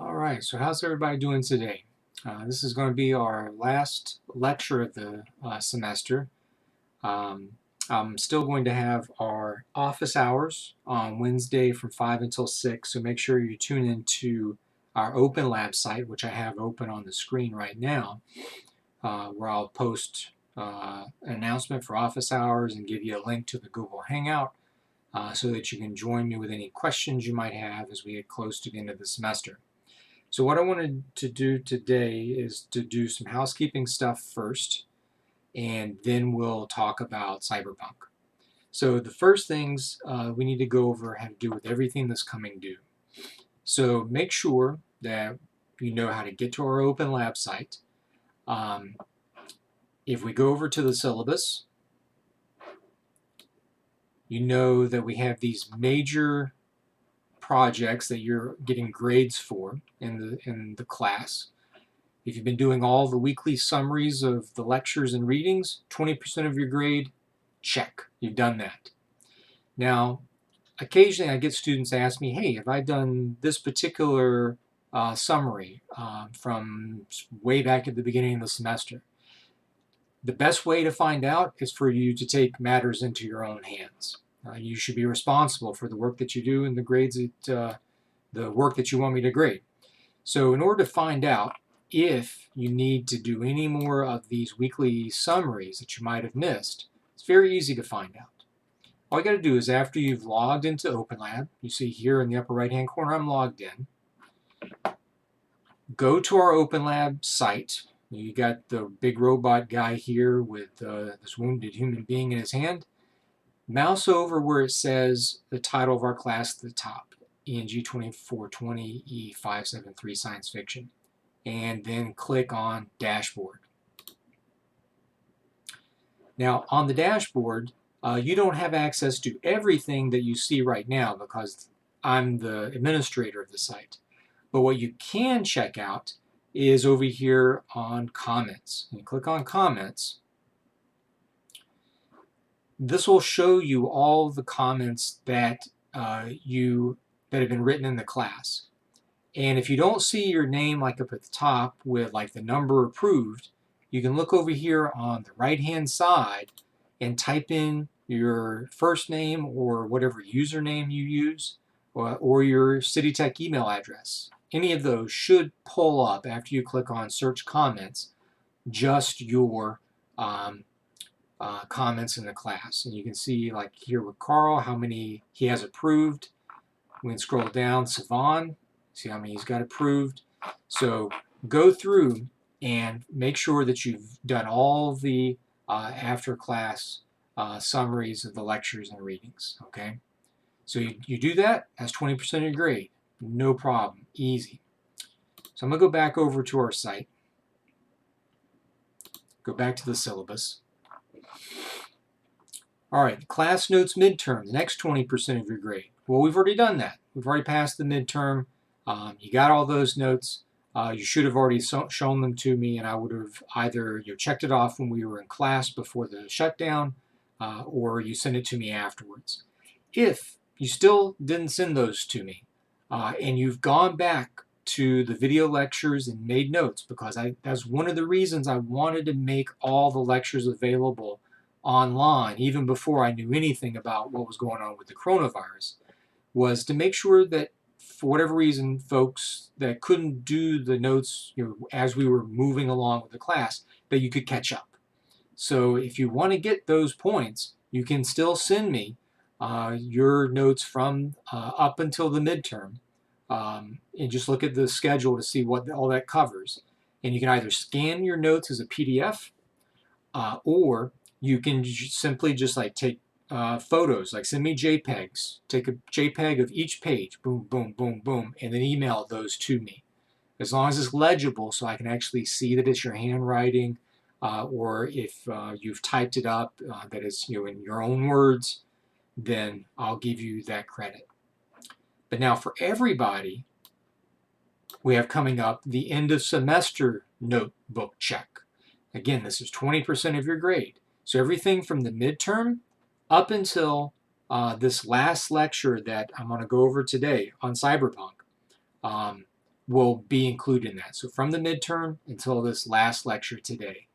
All right, so how's everybody doing today? This is going to be our last lecture of the semester. Um, I'm still going to have our office hours on Wednesday from 5 until 6, so make sure you tune into our Open Lab site, which I have open on the screen right now, where I'll post an announcement for office hours and give you a link to the Google Hangout so that you can join me with any questions you might have as we get close to the end of the semester. So what I wanted to do today is to do some housekeeping stuff first, and then we'll talk about Cyberpunk. So the first things we need to go over have to do with everything that's coming due. So make sure that you know how to get to our Open Lab site. If we go over to the syllabus, you know that we have these major projects that you're getting grades for in the class. If you've been doing all the weekly summaries of the lectures and readings, 20% of your grade, check. You've done that. Now, occasionally I get students ask me, hey, have I done this particular summary from way back at the beginning of the semester? The best way to find out is for you to take matters into your own hands. You should be responsible for the work that you do and the grades that, the work that you want me to grade. So in order to find out if you need to do any more of these weekly summaries that you might have missed, it's very easy to find out. All you got to do is after you've logged into OpenLab, you see here in the upper right hand corner I'm logged in, go to our OpenLab site. You got the big robot guy here with this wounded human being in his hand. Mouse over where it says the title of our class at the top, ENG2420 E573 Science Fiction, and then click on Dashboard. Now on the dashboard, you don't have access to everything that you see right now because I'm the administrator of the site. But what you can check out is over here on Comments. You click on Comments. This will show you all the comments that that have been written in the class. And if you don't see your name like up at the top with like the number approved, you can look over here on the right hand side and type in your first name or whatever username you use or your City Tech email address. Any of those should pull up after you click on search comments, just your comments in the class. And you can see like here with Carl how many he has approved. We can scroll down, Savan, see how many he's got approved. So go through and make sure that you've done all the after class summaries of the lectures and readings, okay? So you do that, that's 20% of your grade. No problem, easy. So I'm gonna go back over to our site, go back to the syllabus. All right, class notes midterm, the next 20% of your grade. Well, we've already done that. We've already passed the midterm. You got all those notes. You should have already shown them to me, and I would have either checked it off when we were in class before the shutdown, or you send it to me afterwards. If you still didn't send those to me, and you've gone back to the video lectures and made notes, because that's one of the reasons I wanted to make all the lectures available online, even before I knew anything about what was going on with the coronavirus, was to make sure that for whatever reason, folks that couldn't do the notes as we were moving along with the class, that you could catch up. So if you want to get those points, you can still send me your notes from up until the midterm, and just look at the schedule to see what all that covers. And you can either scan your notes as a PDF, or you can simply just like take photos, like send me JPEGs, take a JPEG of each page, boom, boom, boom, boom, and then email those to me. As long as it's legible so I can actually see that it's your handwriting, or if you've typed it up that is in your own words, then I'll give you that credit. But now for everybody, we have coming up the end of semester notebook check. Again, this is 20% of your grade. So everything from the midterm up until this last lecture that I'm going to go over today on Cyberpunk, will be included in that. So from the midterm until this last lecture today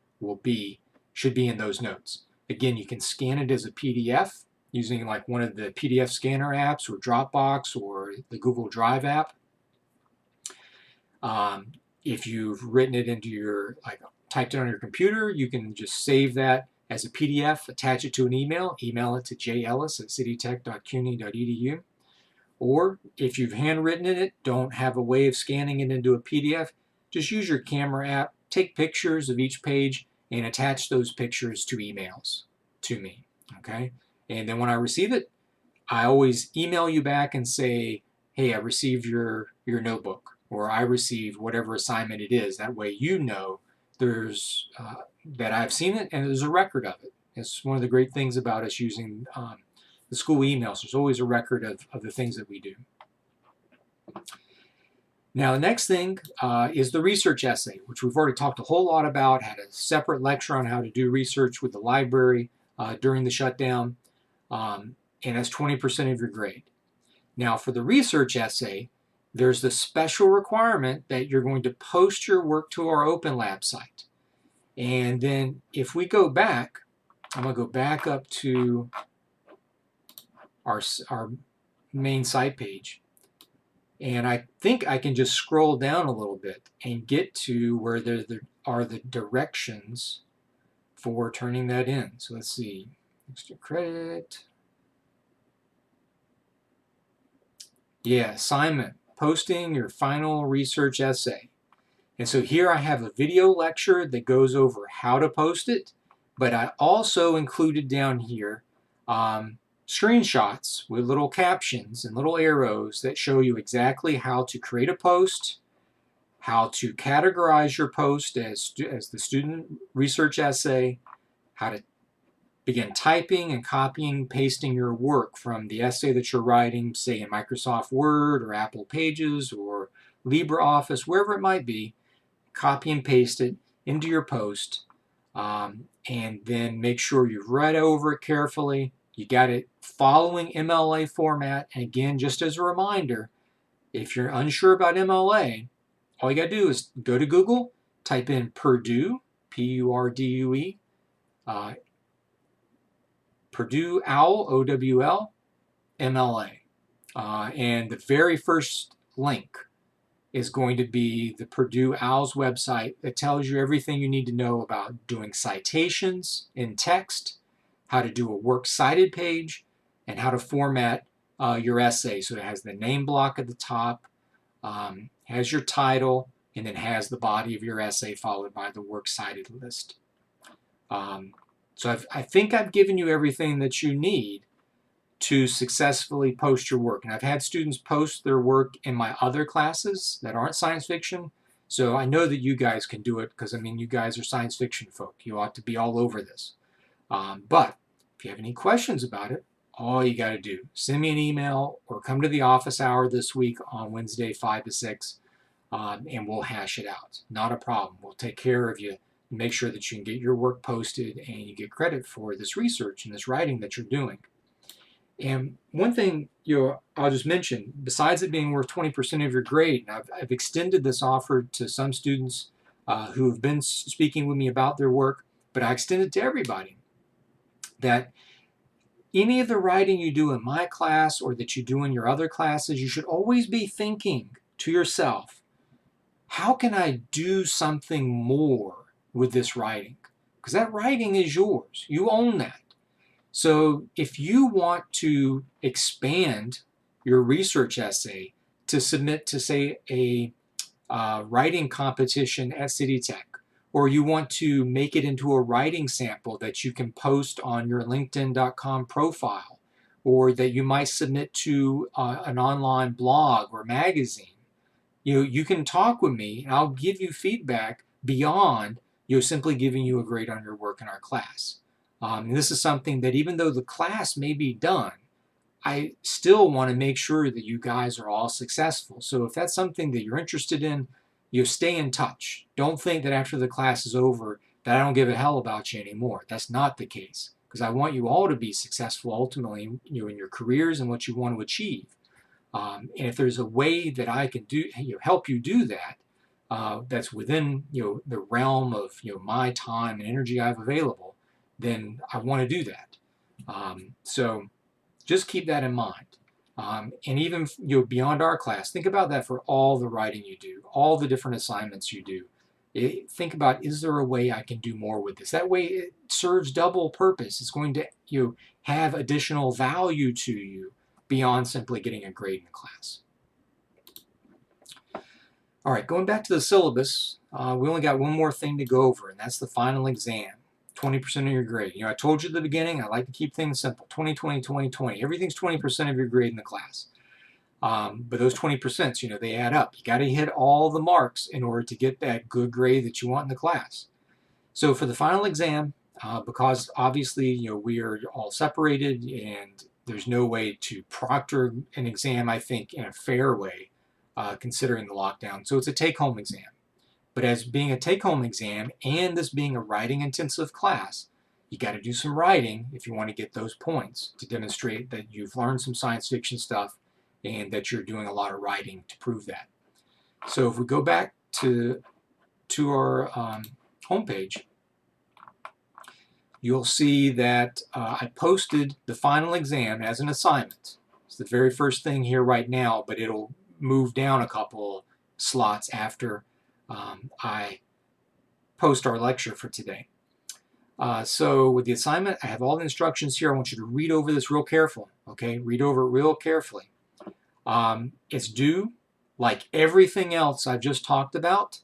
should be in those notes. Again, you can scan it as a PDF using like one of the PDF scanner apps or Dropbox or the Google Drive app. If you've written it into your, like typed it on your computer, you can just save that as a PDF, attach it to an email it to jellis@citytech.cuny.edu. Or if you've handwritten it, don't have a way of scanning it into a PDF, just use your camera app, take pictures of each page, and attach those pictures to emails to me, okay? And then when I receive it, I always email you back and say, hey, I received your notebook, or I received whatever assignment it is. That way you know there's that I've seen it and there's a record of it. It's one of the great things about us using the school emails. There's always a record of the things that we do. Now, the next thing is the research essay, which we've already talked a whole lot about, had a separate lecture on how to do research with the library during the shutdown, and that's 20% of your grade. Now, for the research essay, there's the special requirement that you're going to post your work to our Open Lab site. And then if we go back, I'm going to go back up to our main site page. And I think I can just scroll down a little bit and get to where there are the directions for turning that in. So let's see, extra credit. Yeah, assignment, posting your final research essay. And so here I have a video lecture that goes over how to post it, but I also included down here screenshots with little captions and little arrows that show you exactly how to create a post, how to categorize your post as the student research essay, how to begin typing and copying, pasting your work from the essay that you're writing, say in Microsoft Word or Apple Pages or LibreOffice, wherever it might be, copy and paste it into your post, and then make sure you've read over it carefully. You got it following MLA format. And again, just as a reminder, if you're unsure about MLA, all you got to do is go to Google, type in Purdue, P-U-R-D-U-E, Purdue OWL, O-W-L, MLA. And the very first link is going to be the Purdue OWL's website that tells you everything you need to know about doing citations in text, how to do a works cited page, and how to format your essay. So it has the name block at the top, has your title, and then has the body of your essay followed by the works cited list. So I think I've given you everything that you need to successfully post your work. And I've had students post their work in my other classes that aren't science fiction. So I know that you guys can do it because, I mean, you guys are science fiction folk. You ought to be all over this. But if you have any questions about it, all you got to do, send me an email or come to the office hour this week on Wednesday, 5 to 6, and we'll hash it out. Not a problem. We'll take care of you, make sure that you can get your work posted and you get credit for this research and this writing that you're doing. And one thing I'll just mention, besides it being worth 20% of your grade, and I've extended this offer to some students who have been speaking with me about their work, but I extend it to everybody, that any of the writing you do in my class or that you do in your other classes, you should always be thinking to yourself, how can I do something more with this writing? Because that writing is yours. You own that. So if you want to expand your research essay to submit to, say, a writing competition at City Tech, or you want to make it into a writing sample that you can post on your LinkedIn.com profile, or that you might submit to an online blog or magazine, you can talk with me and I'll give you feedback beyond simply giving you a grade on your work in our class. And this is something that even though the class may be done, I still want to make sure that you guys are all successful. So if that's something that you're interested in, stay in touch. Don't think that after the class is over that I don't give a hell about you anymore. That's not the case, because I want you all to be successful ultimately, in your careers and what you want to achieve. And if there's a way that I can do, help you do that, that's within the realm of my time and energy I have available, then I want to do that. So just keep that in mind. And even beyond our class, think about that for all the writing you do, all the different assignments you do. Think about, is there a way I can do more with this? That way it serves double purpose. It's going to have additional value to you beyond simply getting a grade in the class. All right, going back to the syllabus, we only got one more thing to go over, and that's the final exam. 20% of your grade. I told you at the beginning, I like to keep things simple. 20, 20, 20, 20. Everything's 20% of your grade in the class. But those 20%, they add up. You got to hit all the marks in order to get that good grade that you want in the class. So for the final exam, because obviously, we are all separated and there's no way to proctor an exam, I think, in a fair way, considering the lockdown. So it's a take-home exam. But as being a take-home exam and this being a writing-intensive class, you got to do some writing if you want to get those points to demonstrate that you've learned some science fiction stuff and that you're doing a lot of writing to prove that. So if we go back to our homepage, you'll see that I posted the final exam as an assignment. It's the very first thing here right now, but it'll move down a couple slots after I post our lecture for today. So with the assignment, I have all the instructions here. I want you to read over this real careful, okay? Read over it real carefully. It's due, like everything else I've just talked about,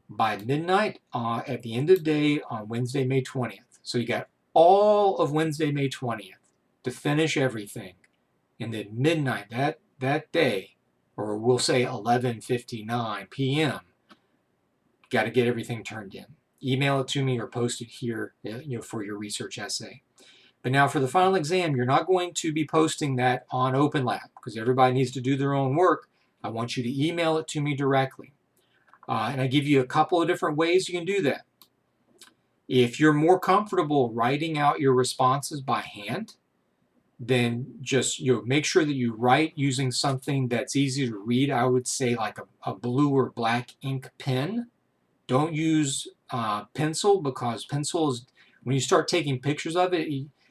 by midnight at the end of the day on Wednesday, May 20th. So you got all of Wednesday, May 20th to finish everything. And then midnight that day, or we'll say 11:59 p.m., got to get everything turned in. Email it to me or post it here for your research essay. But now for the final exam, you're not going to be posting that on OpenLab because everybody needs to do their own work. I want you to email it to me directly. And I give you a couple of different ways you can do that. If you're more comfortable writing out your responses by hand, then just make sure that you write using something that's easy to read. I would say like a blue or black ink pen. Don't use pencil, because pencil is, when you start taking pictures of it,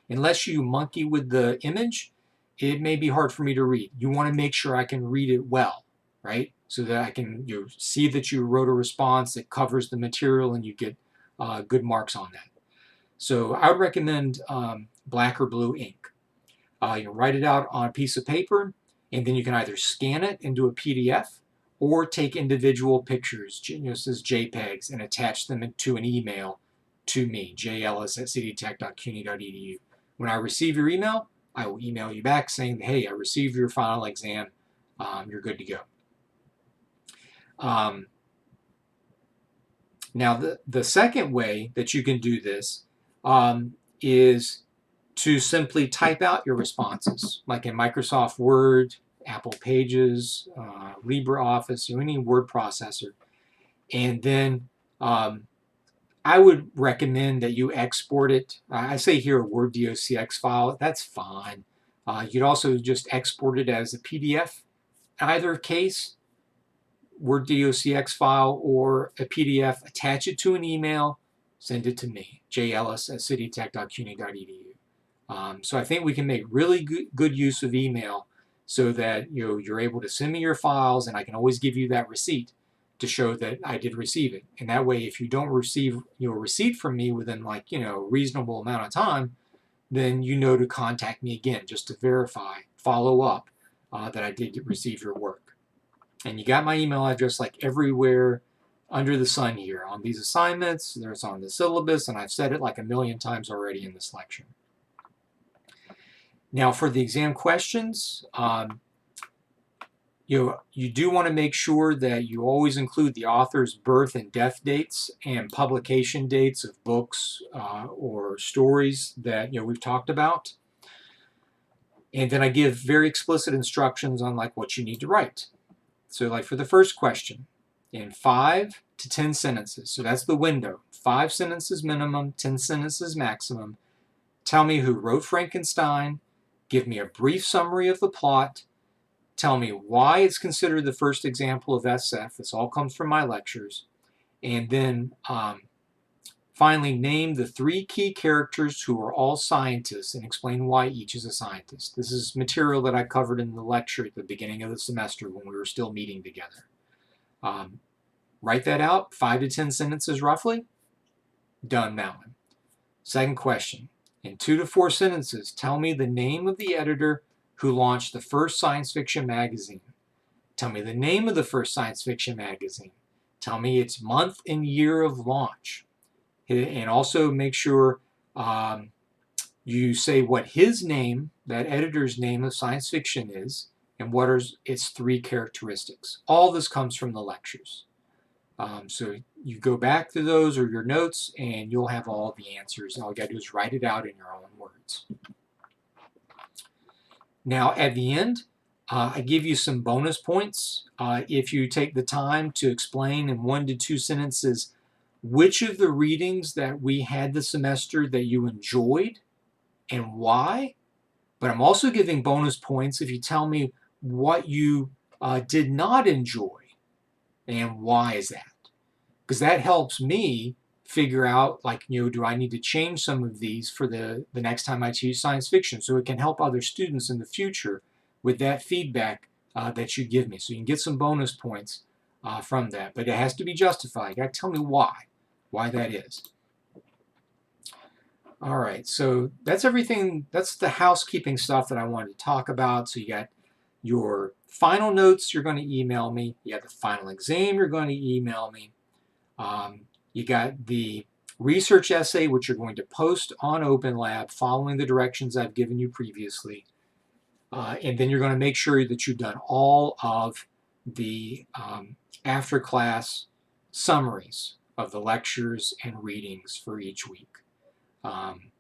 unless you monkey with the image, it may be hard for me to read. You want to make sure I can read it well, right? So that I can see that you wrote a response that covers the material and you get good marks on that. So I would recommend black or blue ink. You write it out on a piece of paper, and then you can either scan it into a PDF or take individual pictures, says JPEGs, and attach them to an email to me, jellis@cdtech.cuny.edu. When I receive your email, I will email you back saying, hey, I received your final exam. You're good to go. Now, the second way that you can do this is to simply type out your responses, like in Microsoft Word, Apple Pages, LibreOffice, any word processor. And then I would recommend that you export it. I say here a Word docx file. That's fine. You could also just export it as a PDF. In either case, Word docx file or a PDF, attach it to an email, send it to me, jellis@cdtech.cuny.edu. So I think we can make really good use of email so that you're able to send me your files, and I can always give you that receipt to show that I did receive it. And that way, if you don't receive a receipt from me within reasonable amount of time, then to contact me again just to verify, follow up that I did receive your work. And you got my email address like everywhere under the sun here on these assignments. There's on the syllabus, and I've said it like a million times already in this lecture. Now for the exam questions, you do want to make sure that you always include the author's birth and death dates and publication dates of books or stories that we've talked about. And then I give very explicit instructions on what you need to write. So like for the first question, in 5 to 10 sentences, so that's the window, 5 sentences minimum, 10 sentences maximum, tell me who wrote Frankenstein, give me a brief summary of the plot, Tell me why it's considered the first example of SF. This all comes from my lectures. And then finally, name the 3 key characters who are all scientists and explain why each is a scientist. This is material that I covered in the lecture at the beginning of the semester when we were still meeting together. Write that out, 5 to 10 sentences roughly. Done that one. Second question. In 2 to 4 sentences, tell me the name of the editor who launched the first science fiction magazine. Tell me the name of the first science fiction magazine. Tell me its month and year of launch. And also make sure you say what his name, that editor's name of science fiction is, and what are its 3 characteristics. All this comes from the lectures. So you go back to those or your notes and you'll have all the answers. All you got to do is write it out in your own words. Now at the end, I give you some bonus points if you take the time to explain in 1 to 2 sentences which of the readings that we had this semester that you enjoyed and why. But I'm also giving bonus points if you tell me what you did not enjoy and why is that. Because that helps me figure out, like, do I need to change some of these for the next time I teach science fiction, so it can help other students in the future with that feedback that you give me. So you can get some bonus points from that, but it has to be justified. You got to tell me why that is. All right, so that's everything. That's the housekeeping stuff that I wanted to talk about. So you got your final notes you're going to email me. You have the final exam you're going to email me. You got the research essay, which you're going to post on OpenLab following the directions I've given you previously. And then you're going to make sure that you've done all of the after-class summaries of the lectures and readings for each week. And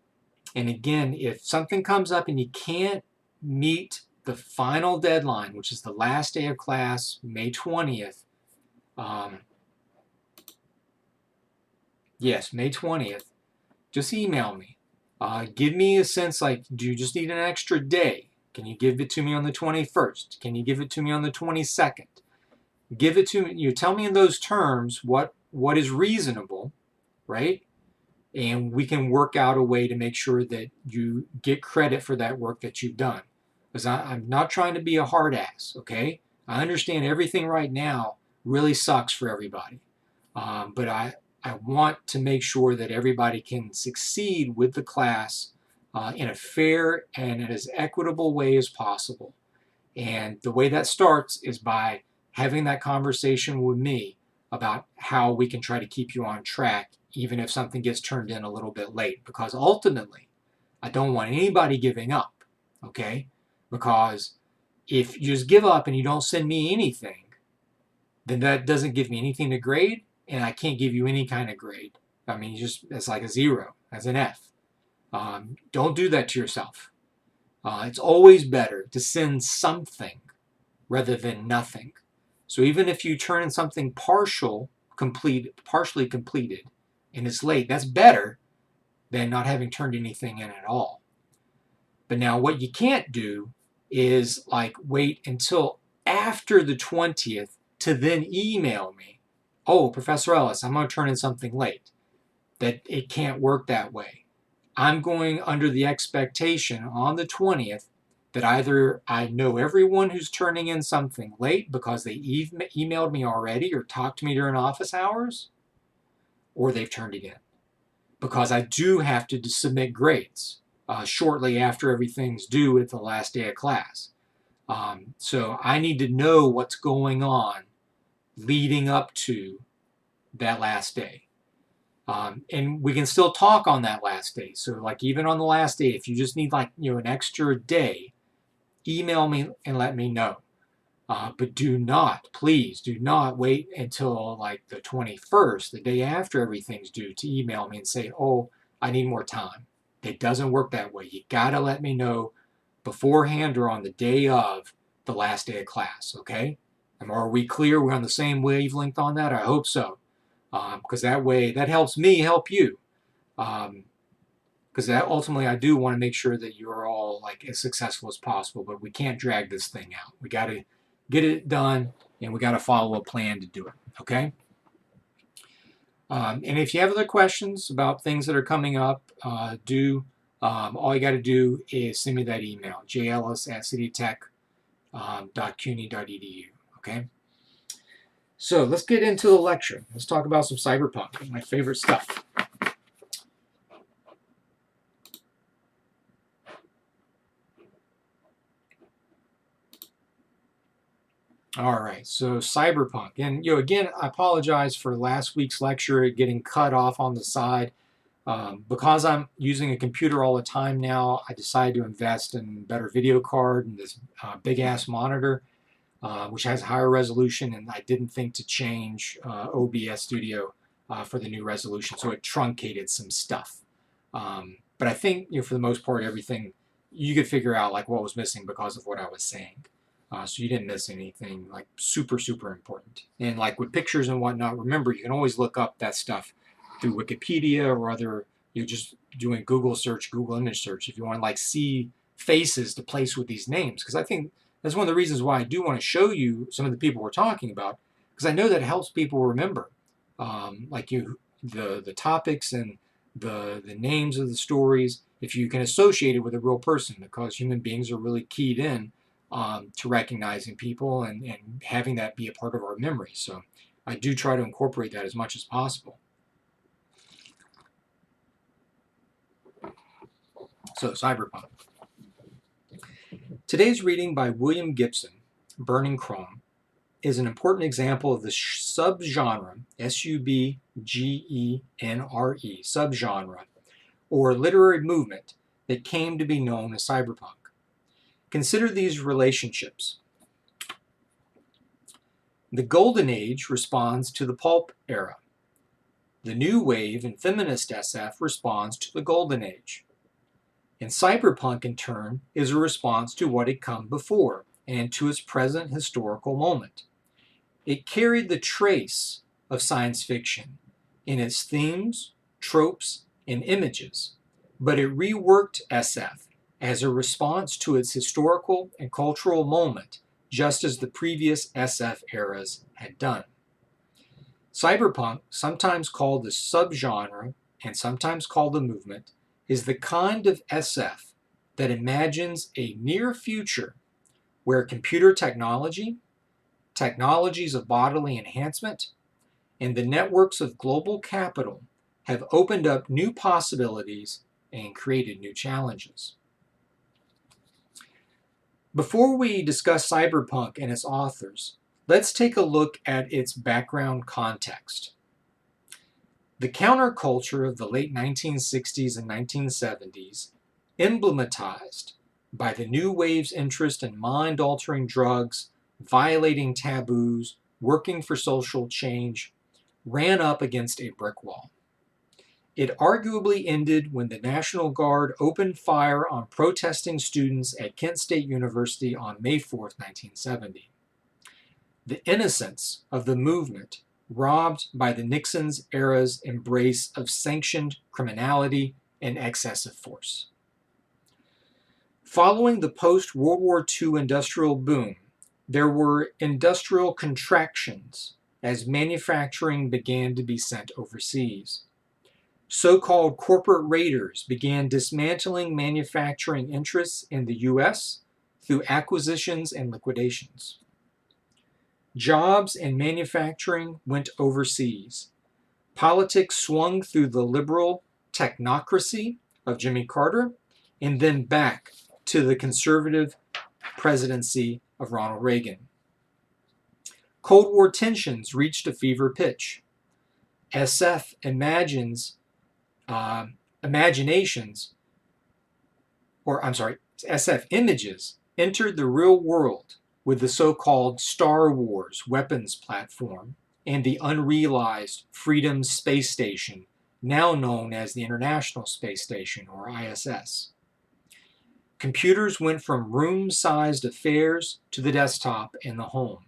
again, if something comes up and you can't meet the final deadline, which is the last day of class, May 20th, yes, May 20th, just email me. Give me a sense, like, do you just need an extra day? Can you give it to me on the 21st? Can you give it to me on the 22nd? Give it to me. Tell me in those terms what is reasonable, right? And we can work out a way to make sure that you get credit for that work that you've done. Because I'm not trying to be a hard ass, okay? I understand everything right now really sucks for everybody. But I want to make sure that everybody can succeed with the class in a fair and in as equitable way as possible. And the way that starts is by having that conversation with me about how we can try to keep you on track, even if something gets turned in a little bit late. Because ultimately, I don't want anybody giving up, okay? Because if you just give up and you don't send me anything, then that doesn't give me anything to grade, and I can't give you any kind of grade. I mean, it's like a 0, as an F. Don't do that to yourself. It's always better to send something rather than nothing. So even if you turn in something partially completed, and it's late, that's better than not having turned anything in at all. But now what you can't do is like wait until after the 20th to then email me, oh, Professor Ellis, I'm going to turn in something late. That it can't work that way. I'm going under the expectation on the 20th that either I know everyone who's turning in something late because they emailed me already or talked to me during office hours, or they've turned it in. Because I do have to submit grades shortly after everything's due at the last day of class. So I need to know what's going on leading up to that last day. And we can still talk on that last day. So like even on the last day, if you just need like, an extra day, email me and let me know. But please do not wait until like the 21st, the day after everything's due, to email me and say, oh, I need more time. It doesn't work that way. You gotta let me know beforehand or on the day of the last day of class, okay? Are we clear? We're on the same wavelength on that? I hope so. Because that way, that helps me help you. because ultimately I do want to make sure that you're all like as successful as possible, but we can't drag this thing out. We got to get it done, and we got to follow a plan to do it, okay? And if you have other questions about things that are coming up, all you got to do is send me that email, jellis@citytech.cuny.edu, okay? So let's get into the lecture. Let's talk about some cyberpunk, my favorite stuff. All right, so cyberpunk, and again, I apologize for last week's lecture getting cut off on the side. Because I'm using a computer all the time now, I decided to invest in a better video card and this big ass monitor, which has higher resolution, and I didn't think to change OBS Studio for the new resolution, so it truncated some stuff. But I think for the most part, everything you could figure out like what was missing because of what I was saying. So you didn't miss anything like super important. And like with pictures and whatnot, remember you can always look up that stuff through Wikipedia or other. You're just doing Google search, Google image search if you want to like see faces to place with these names, because I think that's one of the reasons why I do want to show you some of the people we're talking about, because I know that helps people remember, the topics and the names of the stories, if you can associate it with a real person, because human beings are really keyed in to recognizing people and having that be a part of our memory. So I do try to incorporate that as much as possible. So Cyberpunk. Today's reading by William Gibson, Burning Chrome, is an important example of the subgenre, subgenre, subgenre, or literary movement that came to be known as cyberpunk. Consider these relationships. The Golden Age responds to the pulp era. The New Wave and feminist SF responds to the Golden Age. And cyberpunk, in turn, is a response to what had come before and to its present historical moment. It carried the trace of science fiction in its themes, tropes, and images, but it reworked SF as a response to its historical and cultural moment, just as the previous SF eras had done. Cyberpunk, sometimes called the subgenre and sometimes called the movement, is the kind of SF that imagines a near future where computer technology, technologies of bodily enhancement, and the networks of global capital have opened up new possibilities and created new challenges. Before we discuss cyberpunk and its authors, let's take a look at its background context. The counterculture of the late 1960s and 1970s, emblematized by the new wave's interest in mind-altering drugs, violating taboos, working for social change, ran up against a brick wall. It arguably ended when the National Guard opened fire on protesting students at Kent State University on May 4, 1970. The innocence of the movement robbed by the Nixon's era's embrace of sanctioned criminality and excessive force. Following the post-World War II industrial boom, there were industrial contractions as manufacturing began to be sent overseas. So-called corporate raiders began dismantling manufacturing interests in the U.S. through acquisitions and liquidations. Jobs and manufacturing went overseas. Politics swung through the liberal technocracy of Jimmy Carter and then back to the conservative presidency of Ronald Reagan. Cold War tensions reached a fever pitch. SF imaginations, SF images entered the real world with the so-called Star Wars weapons platform and the unrealized Freedom Space Station, now known as the International Space Station, or ISS. Computers went from room-sized affairs to the desktop and the home.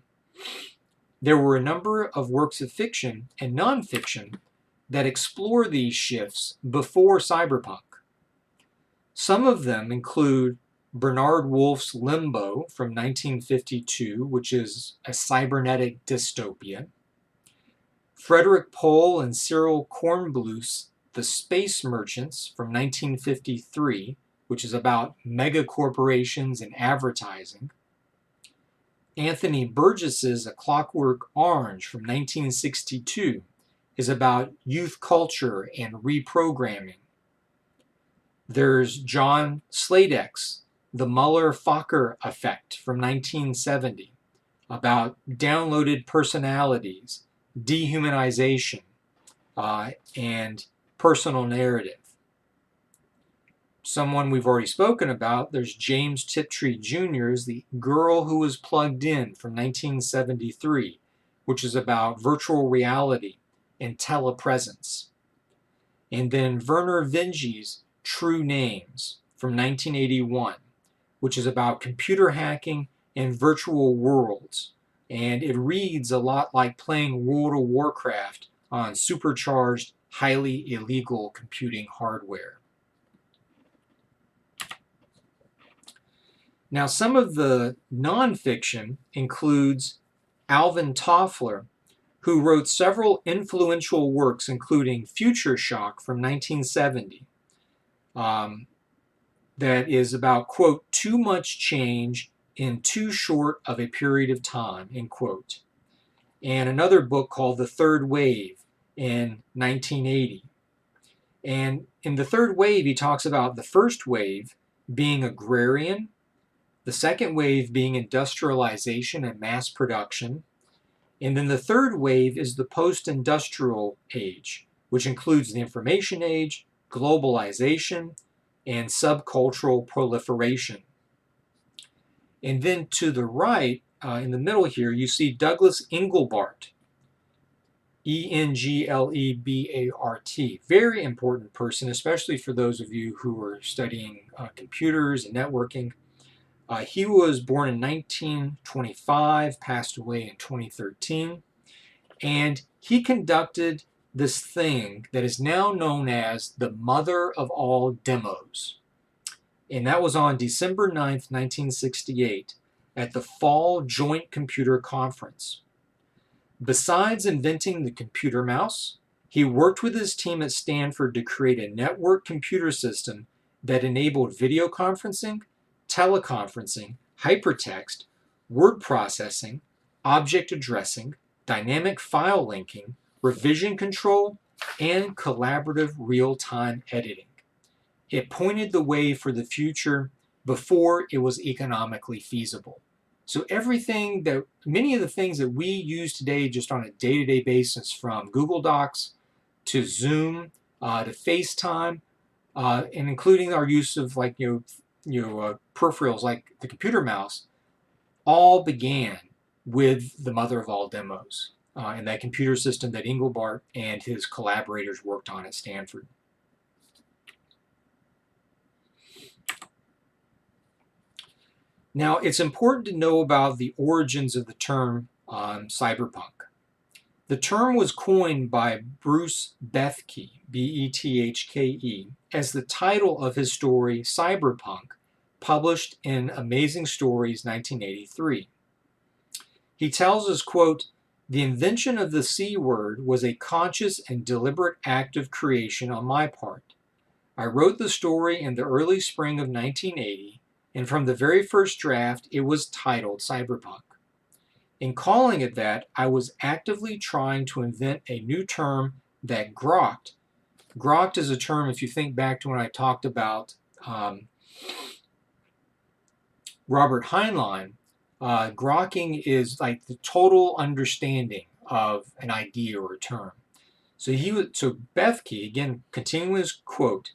There were a number of works of fiction and nonfiction that explore these shifts before cyberpunk. Some of them include Bernard Wolfe's Limbo from 1952, which is a cybernetic dystopia, Frederick Pohl and Cyril Kornbluth's The Space Merchants from 1953, which is about megacorporations and advertising, Anthony Burgess's A Clockwork Orange from 1962 is about youth culture and reprogramming. There's John Sladek's The Muller-Fokker Effect from 1970 about downloaded personalities, dehumanization, and personal narrative. Someone we've already spoken about, there's James Tiptree Jr.'s The Girl Who Was Plugged In from 1973, which is about virtual reality and telepresence. And then Werner Vinge's True Names from 1981, which is about computer hacking and virtual worlds. And it reads a lot like playing World of Warcraft on supercharged, highly illegal computing hardware. Now, some of the nonfiction includes Alvin Toffler, who wrote several influential works, including Future Shock from 1970, that is about, quote, too much change in too short of a period of time, end quote. And another book called The Third Wave in 1980. And in The Third Wave, he talks about the first wave being agrarian, the second wave being industrialization and mass production, and then the third wave is the post-industrial age, which includes the information age, globalization, and subcultural proliferation. And then to the right, in the middle here, you see Douglas Engelbart, E-N-G-L-E-B-A-R-T. Very important person, especially for those of you who are studying computers and networking. He was born in 1925, passed away in 2013, and he conducted this thing that is now known as the mother of all demos. And that was on December 9th, 1968, at the Fall Joint Computer Conference. Besides inventing the computer mouse, he worked with his team at Stanford to create a network computer system that enabled video conferencing, teleconferencing, hypertext, word processing, object addressing, dynamic file linking, revision control, and collaborative real-time editing. It pointed the way for the future before it was economically feasible. So many of the things that we use today just on a day-to-day basis, from Google Docs to Zoom to FaceTime, and including our use of peripherals like the computer mouse, all began with the mother of all demos and that computer system that Engelbart and his collaborators worked on at Stanford. Now, it's important to know about the origins of the term cyberpunk. The term was coined by Bruce Bethke, B-E-T-H-K-E, as the title of his story Cyberpunk, published in Amazing Stories 1983. He tells us, quote, "The invention of the C word was a conscious and deliberate act of creation on my part. I wrote the story in the early spring of 1980, and from the very first draft, it was titled Cyberpunk. In calling it that, I was actively trying to invent a new term that grokked." Grokked is a term, if you think back to when I talked about Robert Heinlein, grokking is like the total understanding of an idea or a term. So Bethke, again, continuing his quote,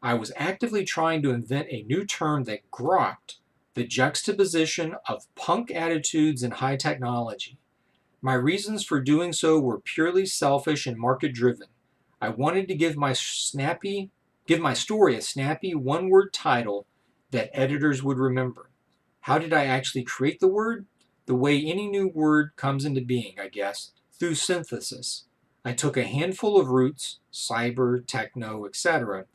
"I was actively trying to invent a new term that grokked the juxtaposition of punk attitudes and high technology. My reasons for doing so were purely selfish and market-driven. I wanted to give my story a snappy one-word title that editors would remember. How did I actually create the word? The way any new word comes into being, I guess, through synthesis. I took a handful of roots, cyber, techno, etc.,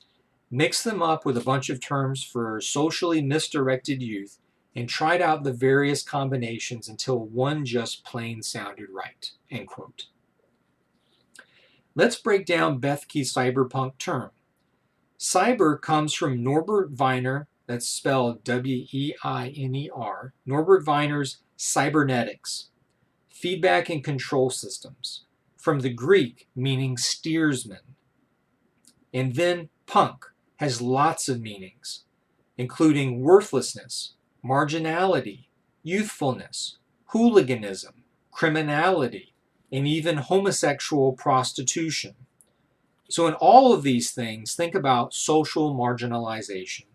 mixed them up with a bunch of terms for socially misdirected youth, and tried out the various combinations until one just plain sounded right. End quote. Let's break down Bethke's cyberpunk term. Cyber comes from Norbert Wiener, that's spelled W-E-I-N-E-R, Norbert Wiener's cybernetics, feedback and control systems, from the Greek meaning steersman. And then punk has lots of meanings, including worthlessness, marginality, youthfulness, hooliganism, criminality, and even homosexual prostitution. So in all of these things, think about social marginalization.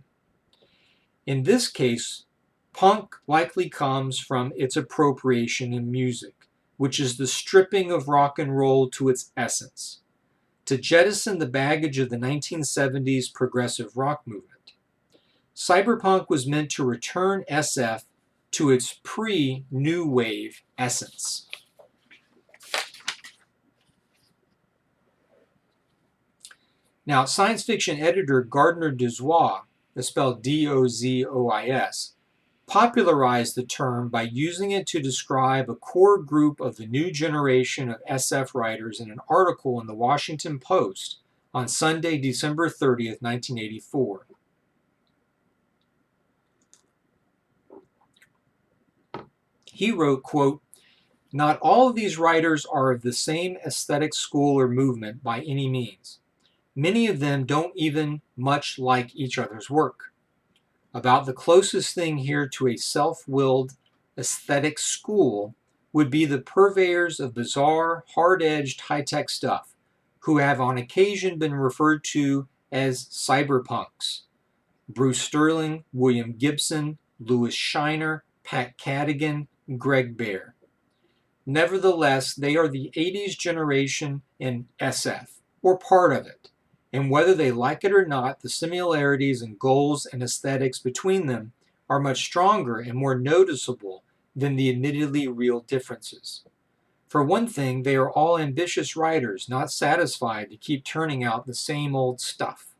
In this case, punk likely comes from its appropriation in music, which is the stripping of rock and roll to its essence, to jettison the baggage of the 1970s progressive rock movement. Cyberpunk was meant to return SF to its pre-new wave essence. Now, science fiction editor Gardner Dozois, that's spelled D-O-Z-O-I-S, popularized the term by using it to describe a core group of the new generation of SF writers in an article in the Washington Post on Sunday, December 30th, 1984. He wrote, quote, "Not all of these writers are of the same aesthetic school or movement by any means. Many of them don't even much like each other's work. About the closest thing here to a self-willed aesthetic school would be the purveyors of bizarre, hard-edged, high-tech stuff, who have on occasion been referred to as cyberpunks. Bruce Sterling, William Gibson, Louis Shiner, Pat Cadigan, Greg Bear. Nevertheless, they are the 80s generation in SF, or part of it. And whether they like it or not, the similarities in goals and aesthetics between them are much stronger and more noticeable than the admittedly real differences. For one thing, they are all ambitious writers, not satisfied to keep turning out the same old stuff.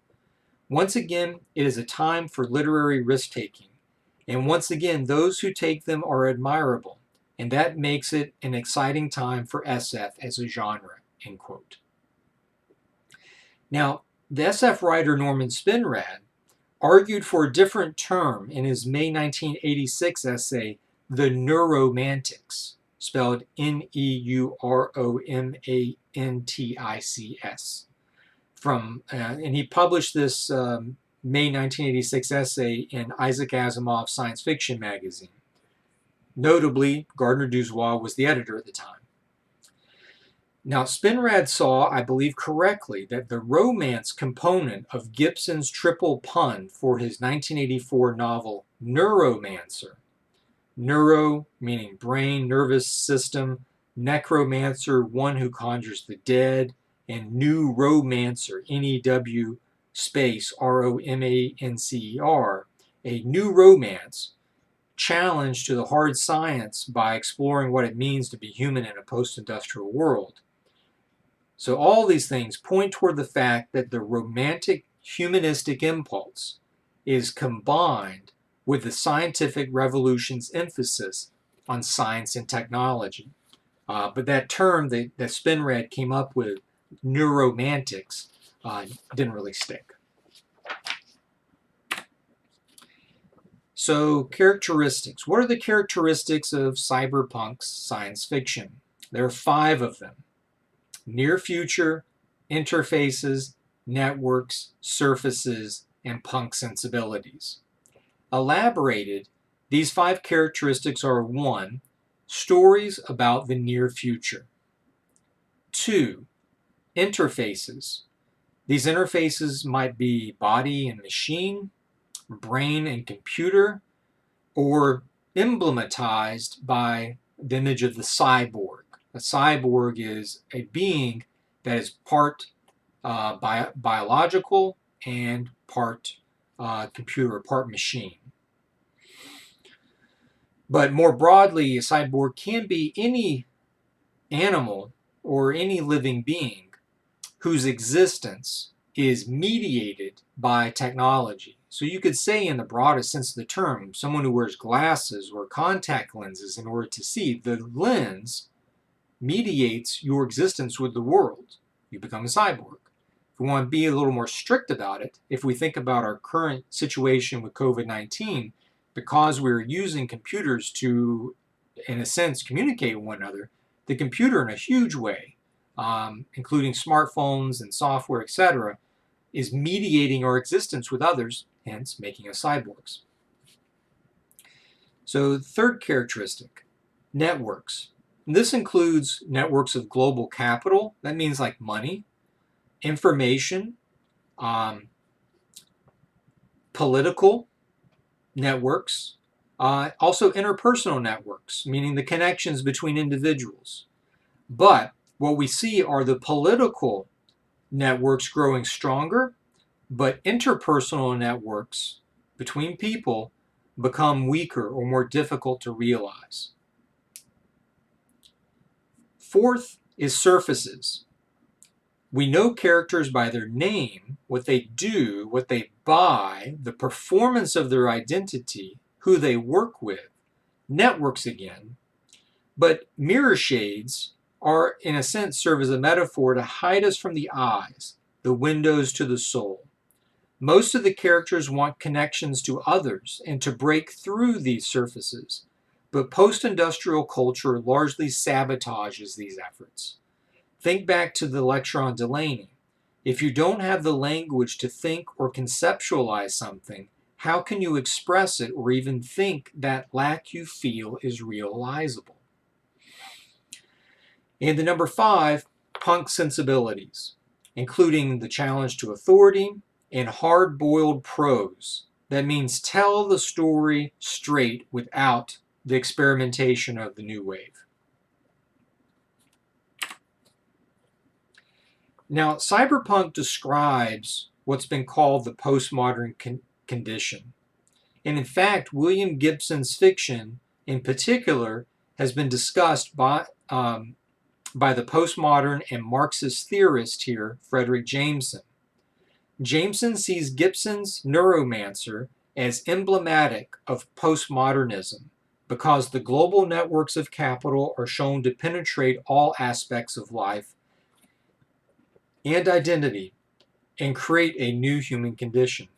Once again, it is a time for literary risk-taking, and once again, those who take them are admirable, and that makes it an exciting time for SF as a genre." End quote. Now, the SF writer Norman Spinrad argued for a different term in his May 1986 essay, The Neuromantics, spelled Neuromantics, and he published this May 1986 essay in Isaac Asimov's Science Fiction magazine. Notably, Gardner Dozois was the editor at the time. Now, Spinrad saw, I believe correctly, that the romance component of Gibson's triple pun for his 1984 novel Neuromancer, neuro meaning brain, nervous system, necromancer, one who conjures the dead, and new romancer, N-E-W space R-O-M-A-N-C-E-R, a new romance, challenge to the hard science by exploring what it means to be human in a post-industrial world. So all these things point toward the fact that the romantic humanistic impulse is combined with the scientific revolution's emphasis on science and technology. But that term that Spinrad came up with, neuromantics, didn't really stick. So characteristics. What are the characteristics of cyberpunk science fiction? There are 5 of them. Near future, interfaces, networks, surfaces, and punk sensibilities. Elaborated, these 5 characteristics are: 1. Stories about the near future. 2. Interfaces. These interfaces might be body and machine, brain and computer, or emblematized by the image of the cyborg. A cyborg is a being that is part biological and part computer, part machine. But more broadly, a cyborg can be any animal or any living being whose existence is mediated by technology. So you could say in the broadest sense of the term, someone who wears glasses or contact lenses in order to see, the lens mediates your existence with the world. You become a cyborg. If we want to be a little more strict about it, if we think about our current situation with COVID-19, because we're using computers to, in a sense, communicate with one another, the computer in a huge way, including smartphones and software, etc., is mediating our existence with others, hence making us cyborgs. So the third characteristic, networks. This includes networks of global capital, that means like money, information, political networks, also interpersonal networks, meaning the connections between individuals. But what we see are the political networks growing stronger, but interpersonal networks between people become weaker or more difficult to realize. Fourth is surfaces. We know characters by their name, what they do, what they buy, the performance of their identity, who they work with, networks again. But mirror shades are, in a sense, serve as a metaphor to hide us from the eyes, the windows to the soul. Most of the characters want connections to others and to break through these surfaces, but post-industrial culture largely sabotages these efforts. Think back to the lecture on Delaney. If you don't have the language to think or conceptualize something, how can you express it or even think that lack you feel is realizable? And the number 5, punk sensibilities, including the challenge to authority and hard-boiled prose. That means tell the story straight without the experimentation of the new wave. Now, Cyberpunk describes what's been called the postmodern condition. And in fact, William Gibson's fiction in particular has been discussed by the postmodern and Marxist theorist here, Frederick Jameson. Jameson sees Gibson's Neuromancer as emblematic of postmodernism because the global networks of capital are shown to penetrate all aspects of life and identity and create a new human condition.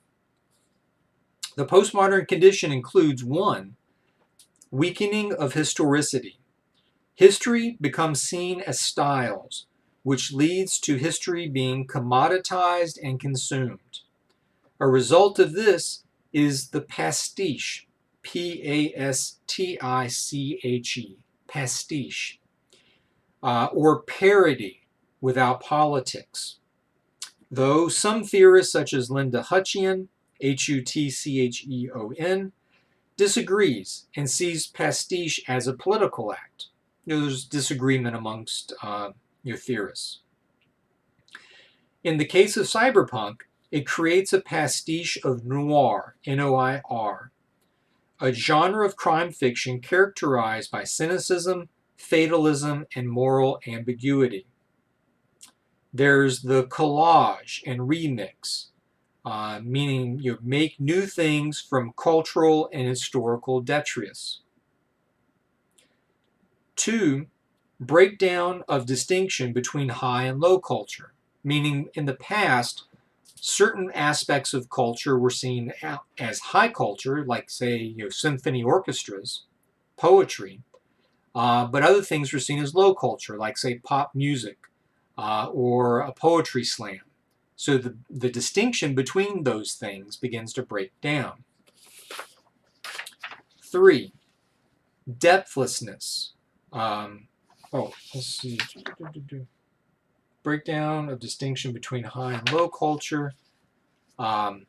The postmodern condition includes 1, weakening of historicity. History becomes seen as styles, which leads to history being commoditized and consumed. A result of this is the pastiche, P-A-S-T-I-C-H-E, pastiche, or parody without politics. Though some theorists such as Linda Hutcheon, H-U-T-C-H-E-O-N, disagrees and sees pastiche as a political act. There's disagreement amongst theorists. In the case of Cyberpunk, it creates a pastiche of noir, N-O-I-R, a genre of crime fiction characterized by cynicism, fatalism, and moral ambiguity. There's the collage and remix, meaning you make new things from cultural and historical detritus. 2, breakdown of distinction between high and low culture, meaning in the past, certain aspects of culture were seen as high culture, like say symphony orchestras, poetry, but other things were seen as low culture, like say pop music or a poetry slam. So the distinction between those things begins to break down. 3, depthlessness. Let's see. Breakdown of distinction between high and low culture. I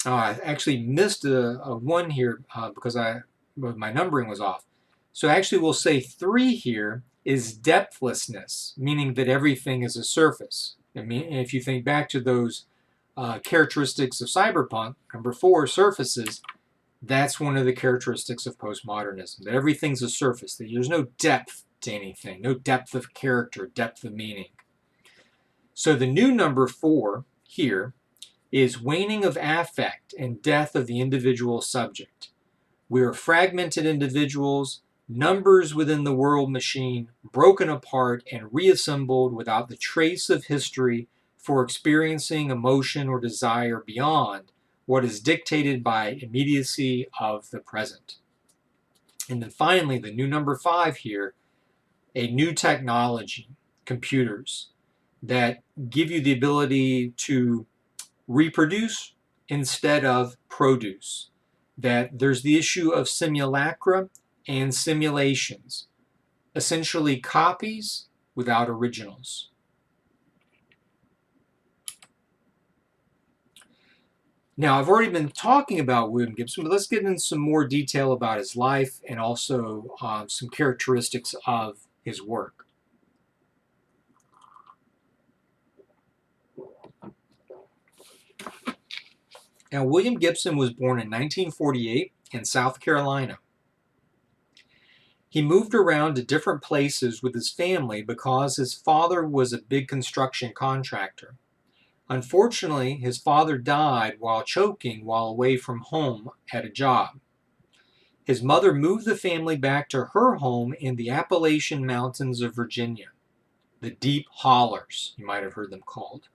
actually missed a one here because my numbering was off. So actually we'll say 3 here is depthlessness, meaning that everything is a surface. I mean, if you think back to those characteristics of cyberpunk, number 4, surfaces, that's one of the characteristics of postmodernism, that everything's a surface, that there's no depth to anything, no depth of character, depth of meaning. So the new number 4 here is waning of affect and death of the individual subject. We are fragmented individuals, numbers within the world machine, broken apart and reassembled without the trace of history for experiencing emotion or desire beyond what is dictated by immediacy of the present. And then finally, the new number 5 here, a new technology, computers, that give you the ability to reproduce instead of produce. That there's the issue of simulacra and simulations, essentially copies without originals. Now, I've already been talking about William Gibson, but let's get into some more detail about his life and also some characteristics of his work. Now, William Gibson was born in 1948 in South Carolina. He moved around to different places with his family because his father was a big construction contractor. Unfortunately, his father died while choking while away from home at a job. His mother moved the family back to her home in the Appalachian Mountains of Virginia, the Deep Hollers, you might have heard them called.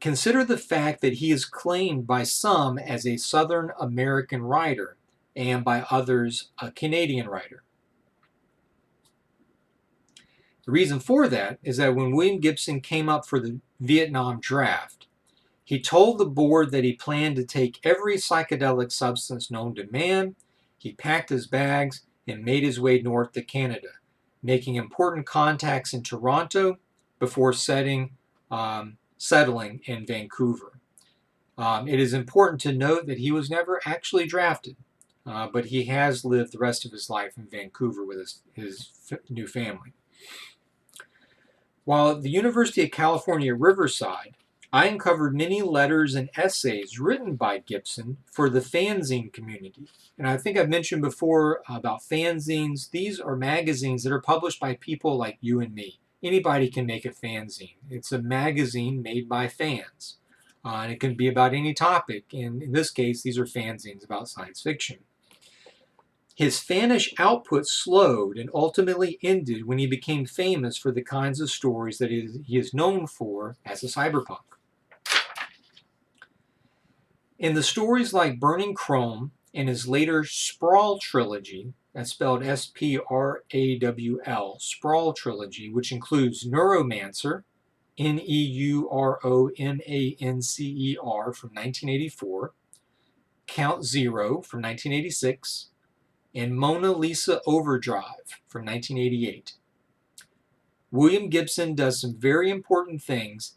Consider the fact that he is claimed by some as a Southern American writer and by others a Canadian writer. The reason for that is that when William Gibson came up for the Vietnam draft, he told the board that he planned to take every psychedelic substance known to man. He packed his bags and made his way north to Canada, making important contacts in Toronto before settling in Vancouver. It is important to note that he was never actually drafted, but he has lived the rest of his life in Vancouver with his new family. While at the University of California, Riverside, I uncovered many letters and essays written by Gibson for the fanzine community. And I think I've mentioned before about fanzines. These are magazines that are published by people like you and me. Anybody can make a fanzine. It's a magazine made by fans. And it can be about any topic. And in this case, these are fanzines about science fiction. His fanish output slowed and ultimately ended when he became famous for the kinds of stories that he is known for as a cyberpunk. In the stories like Burning Chrome and his later Sprawl trilogy, that's spelled S-P-R-A-W-L, Sprawl trilogy, which includes Neuromancer, Neuromancer from 1984, Count Zero from 1986, and Mona Lisa Overdrive from 1988. William Gibson does some very important things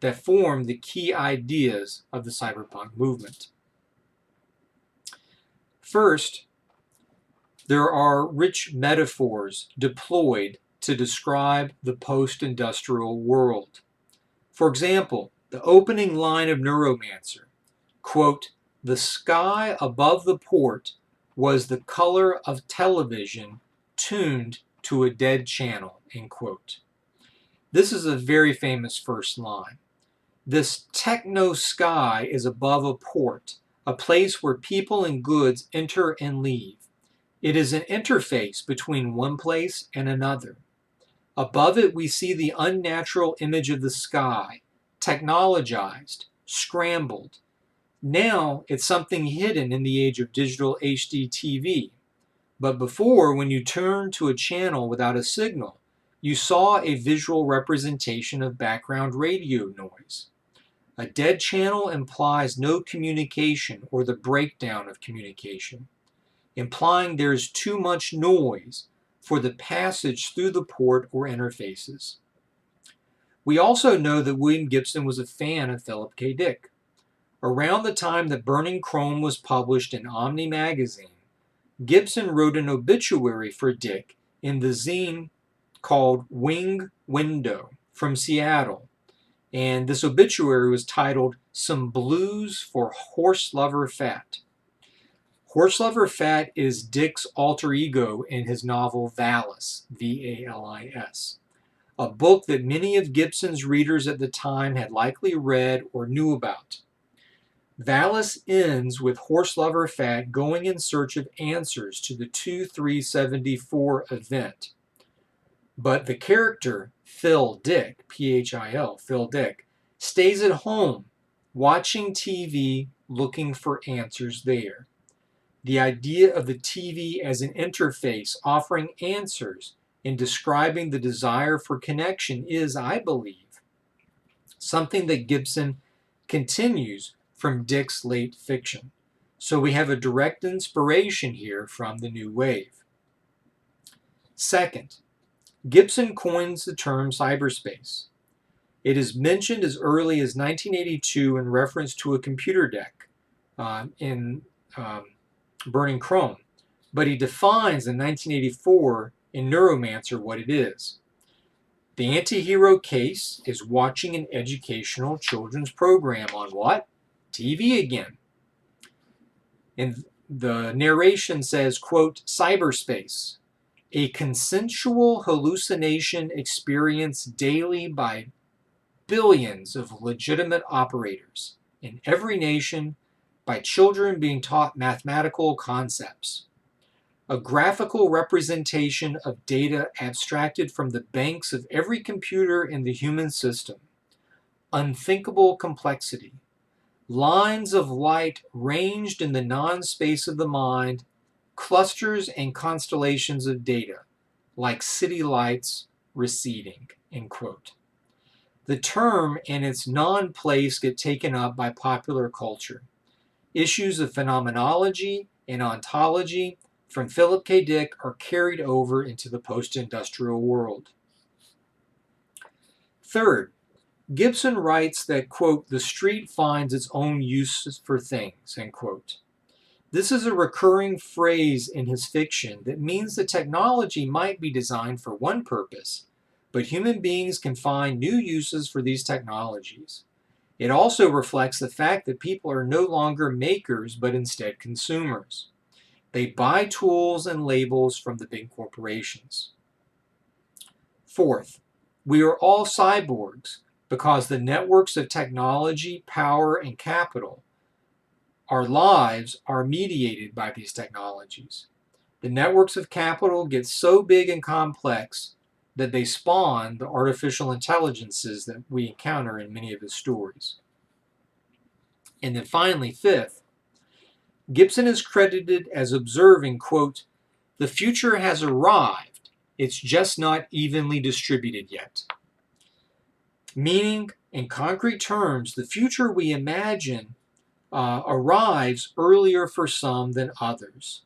that form the key ideas of the cyberpunk movement. First, there are rich metaphors deployed to describe the post-industrial world. For example, the opening line of Neuromancer, quote, "The sky above the port was the color of television tuned to a dead channel," end quote. This is a very famous first line. This techno sky is above a port, a place where people and goods enter and leave. It is an interface between one place and another. Above it, we see the unnatural image of the sky, technologized, scrambled. Now it's something hidden in the age of digital HD TV. But before, when you turned to a channel without a signal, you saw a visual representation of background radio noise. A dead channel implies no communication or the breakdown of communication, implying there is too much noise for the passage through the port or interfaces. We also know that William Gibson was a fan of Philip K. Dick. Around the time that Burning Chrome was published in Omni magazine, Gibson wrote an obituary for Dick in the zine called Wing Window from Seattle. And this obituary was titled "Some Blues for Horse Lover Fat." Horse Lover Fat is Dick's alter ego in his novel Valis, V-A-L-I-S. a book that many of Gibson's readers at the time had likely read or knew about. Valis ends with Horse Lover Fat going in search of answers to the 2374 event. But the character, Phil Dick, Phil, Phil Dick, stays at home watching TV looking for answers there. The idea of the TV as an interface offering answers and describing the desire for connection is, I believe, something that Gibson continues from Dick's late fiction. So we have a direct inspiration here from the New Wave. Second, Gibson coins the term cyberspace. It is mentioned as early as 1982 in reference to a computer deck in Burning Chrome, but he defines in 1984 in Neuromancer what it is. The anti-hero case is watching an educational children's program on what? TV again. And the narration says, quote, cyberspace, a consensual hallucination experienced daily by billions of legitimate operators in every nation by children being taught mathematical concepts. A graphical representation of data abstracted from the banks of every computer in the human system. Unthinkable complexity. Lines of light ranged in the non-space of the mind, clusters and constellations of data, like city lights receding, end quote. The term and its non-place get taken up by popular culture. Issues of phenomenology and ontology from Philip K. Dick are carried over into the post-industrial world. Third, Gibson writes that, quote, the street finds its own uses for things, end quote. This is a recurring phrase in his fiction that means that technology might be designed for one purpose, but human beings can find new uses for these technologies. It also reflects the fact that people are no longer makers, but instead consumers. They buy tools and labels from the big corporations. Fourth, we are all cyborgs because the networks of technology, power, and capital, our lives are mediated by these technologies. The networks of capital get so big and complex that they spawn the artificial intelligences that we encounter in many of his stories. And then finally, fifth, Gibson is credited as observing, quote, the future has arrived, it's just not evenly distributed yet. Meaning, in concrete terms, the future we imagine arrives earlier for some than others.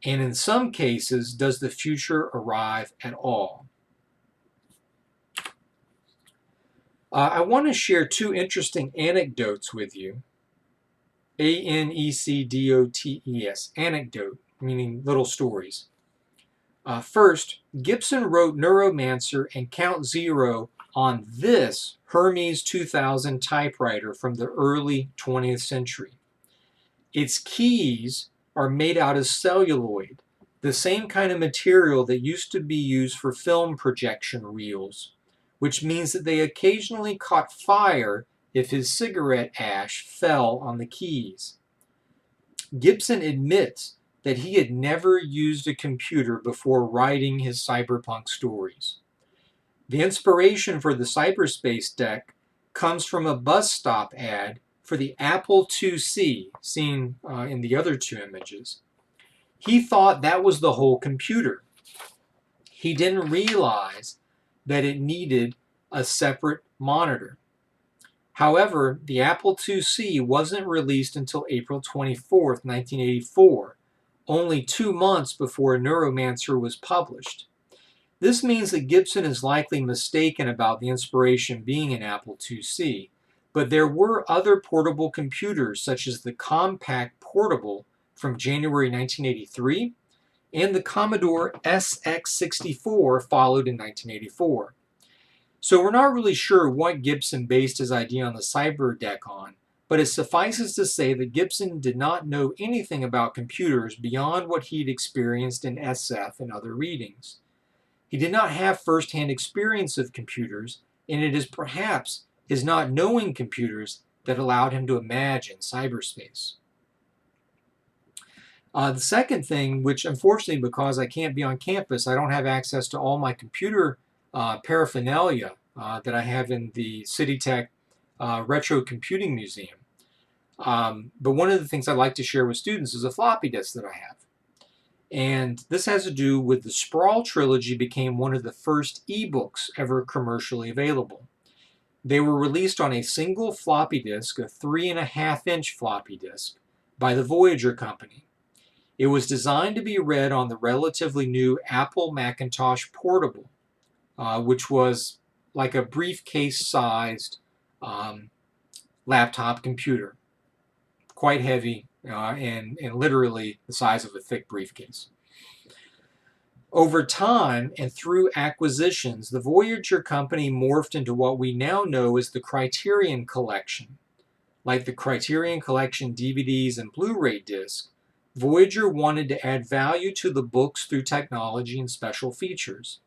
And in some cases, does the future arrive at all? I want to share two interesting anecdotes with you. anecdotes, anecdote, meaning little stories. First, Gibson wrote Neuromancer and Count Zero on this Hermes 2000 typewriter from the early 20th century. Its keys are made out of celluloid, the same kind of material that used to be used for film projection reels, which means that they occasionally caught fire if his cigarette ash fell on the keys. Gibson admits that he had never used a computer before writing his cyberpunk stories. The inspiration for the cyberspace deck comes from a bus stop ad for the Apple IIc, seen in the other two images. He thought that was the whole computer. He didn't realize that it needed a separate monitor. However, the Apple IIc wasn't released until April 24, 1984, only 2 months before Neuromancer was published. This means that Gibson is likely mistaken about the inspiration being an Apple IIc, but there were other portable computers such as the Compaq Portable from January 1983 and the Commodore SX64 followed in 1984. So we're not really sure what Gibson based his idea on the cyber deck on, but it suffices to say that Gibson did not know anything about computers beyond what he'd experienced in SF and other readings. He did not have first-hand experience of computers, and it is perhaps his not knowing computers that allowed him to imagine cyberspace. The second thing, which unfortunately because I can't be on campus, I don't have access to all my computer paraphernalia that I have in the City Tech Retro Computing Museum. But one of the things I like to share with students is a floppy disk that I have. And this has to do with the Sprawl trilogy became one of the first ebooks ever commercially available. They were released on a single floppy disk, a 3.5-inch floppy disk, by the Voyager company. It was designed to be read on the relatively new Apple Macintosh Portable, which was like a briefcase-sized laptop computer, quite heavy and literally the size of a thick briefcase. Over time and through acquisitions, the Voyager company morphed into what we now know as the Criterion Collection. Like the Criterion Collection DVDs and Blu-ray discs, Voyager wanted to add value to the books through technology and special features.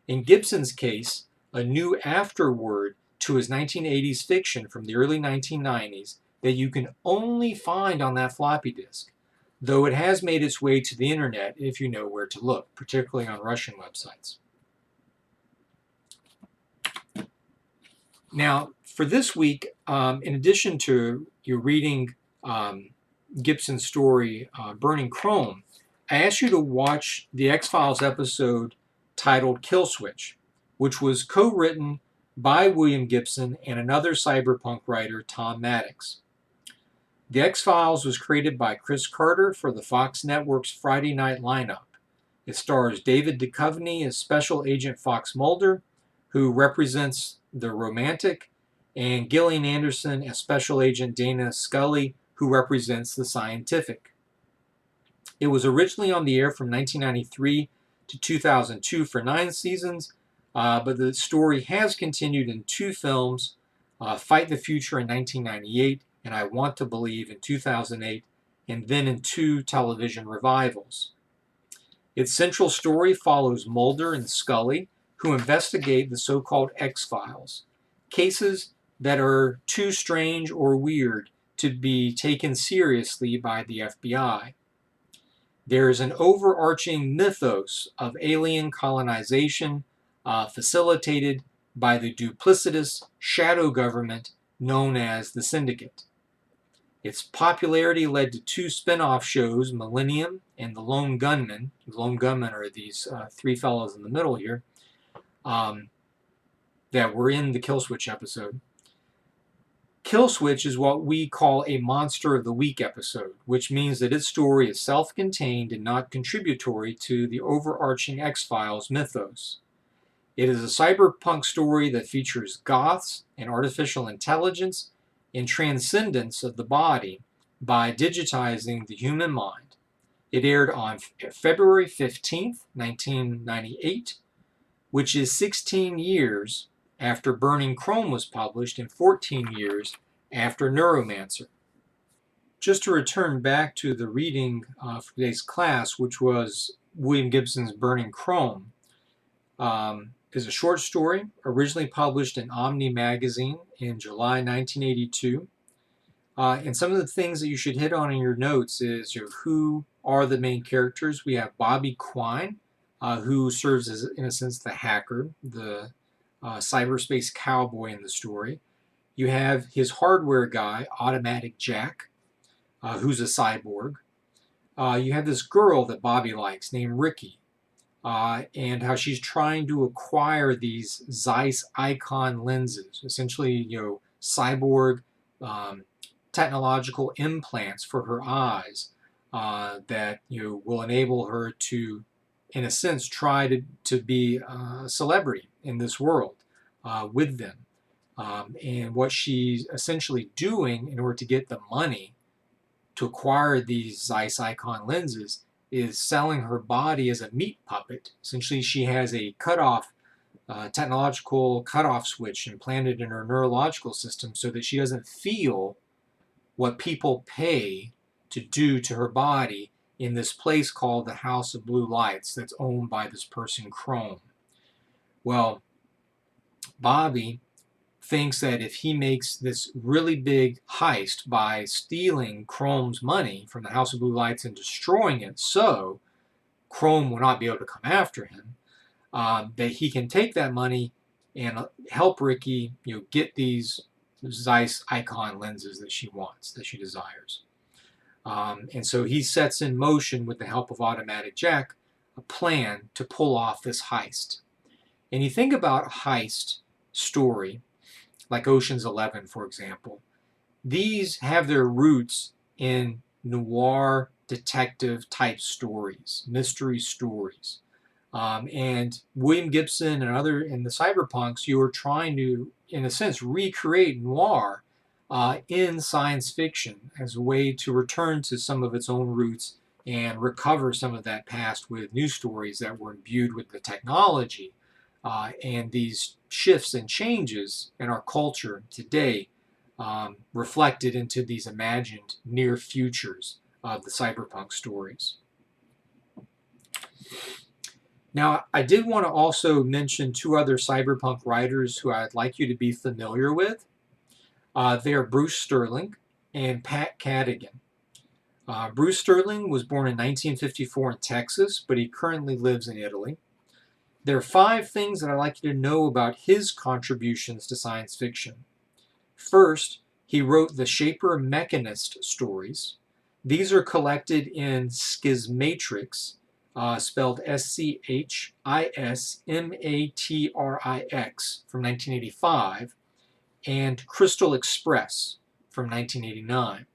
In Gibson's case, a new afterword to his 1980s fiction from the early 1990s that you can only find on that floppy disk, though it has made its way to the internet if you know where to look, particularly on Russian websites. Now, for this week, in addition to you reading Gibson's story, Burning Chrome, I asked you to watch the X-Files episode titled Kill Switch, which was co-written by William Gibson and another cyberpunk writer, Tom Maddox. The X-Files was created by Chris Carter for the Fox Network's Friday night lineup. It stars David Duchovny as Special Agent Fox Mulder, who represents the romantic, and Gillian Anderson as Special Agent Dana Scully, who represents the scientific. It was originally on the air from 1993 to 2002 for 9 seasons, but the story has continued in 2 films, Fight the Future in 1998 and I Want to Believe in 2008, and then in 2 television revivals. Its central story follows Mulder and Scully, who investigate the so-called X-Files, cases that are too strange or weird to be taken seriously by the FBI. There is an overarching mythos of alien colonization facilitated by the duplicitous shadow government known as the Syndicate. Its popularity led to 2 spin-off shows, Millennium and The Lone Gunmen. The Lone Gunmen are these 3 fellows in the middle here that were in the Kill Switch episode. Kill Switch is what we call a Monster of the Week episode, which means that its story is self-contained and not contributory to the overarching X-Files mythos. It is a cyberpunk story that features goths and artificial intelligence and transcendence of the body by digitizing the human mind. It aired on February 15th, 1998, which is 16 years after Burning Chrome was published and 14 years after Neuromancer. Just to return back to the reading for today's class, which was William Gibson's Burning Chrome, is a short story originally published in Omni magazine in July 1982. And some of the things that you should hit on in your notes is who are the main characters. We have Bobby Quine, who serves as, in a sense, the hacker, the cyberspace cowboy in the story. You have his hardware guy, Automatic Jack, who's a cyborg. You have this girl that Bobby likes named Ricky, and how she's trying to acquire these Zeiss Icon lenses, essentially, cyborg technological implants for her eyes that will enable her to, in a sense, try to be a celebrity in this world with them. And what she's essentially doing in order to get the money to acquire these Zeiss Icon lenses is selling her body as a meat puppet. Essentially, she has a technological cutoff switch implanted in her neurological system so that she doesn't feel what people pay to do to her body in this place called the House of Blue Lights that's owned by this person, Chrome. Well, Bobby thinks that if he makes this really big heist by stealing Chrome's money from the House of Blue Lights and destroying it, so Chrome will not be able to come after him, that he can take that money and help Ricky, get these Zeiss Icon lenses that she wants, that she desires. And so he sets in motion, with the help of Automatic Jack, a plan to pull off this heist. And you think about a heist story, like Ocean's 11, for example. These have their roots in noir detective type stories, mystery stories. And William Gibson and other in the Cyberpunks, you were trying to, in a sense, recreate noir in science fiction as a way to return to some of its own roots and recover some of that past with new stories that were imbued with the technology and these shifts and changes in our culture today, reflected into these imagined near futures of the cyberpunk stories. Now, I did want to also mention two other cyberpunk writers who I'd like you to be familiar with. They are Bruce Sterling and Pat Cadigan. Bruce Sterling was born in 1954 in Texas, but he currently lives in Italy. There are 5 things that I'd like you to know about his contributions to science fiction. First, he wrote the Shaper Mechanist stories. These are collected in Schismatrix, spelled Schismatrix, from 1985, and Crystal Express from 1989.